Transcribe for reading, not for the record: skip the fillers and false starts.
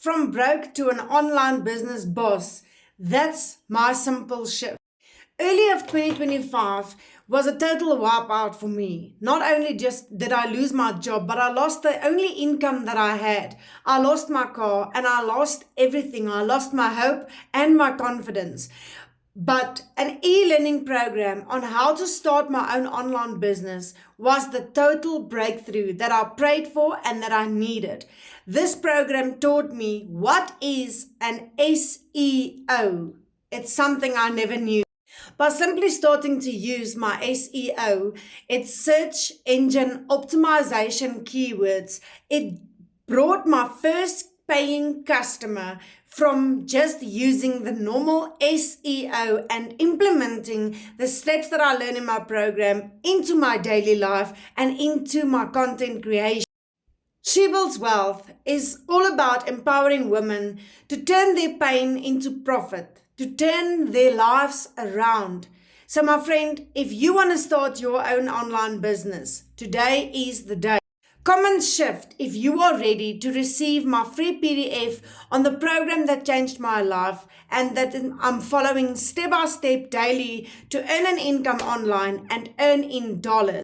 from broke to an online business boss. That's my simple shift. Early of 2025 was a total wipeout for me. Not only just did I lose my job, but I lost the only income that I had. I lost my car and I lost everything. I lost my hope and my confidence. But an e-learning program on how to start my own online business was the total breakthrough that I prayed for and that I needed. This program taught me what is an SEO. It's something I never knew. By simply starting to use my SEO, it's search engine optimization keywords, it brought my first paying customer from just using the normal SEO and implementing the steps that I learned in my program into my daily life and into my content creation. She Builds Wealth is all about empowering women to turn their pain into profit, to turn their lives around. So, my friend, if you want to start your own online business, today is the day. Comment shift if you are ready to receive my free PDF on the program that changed my life and that I'm following step by step daily to earn an income online and earn in dollars.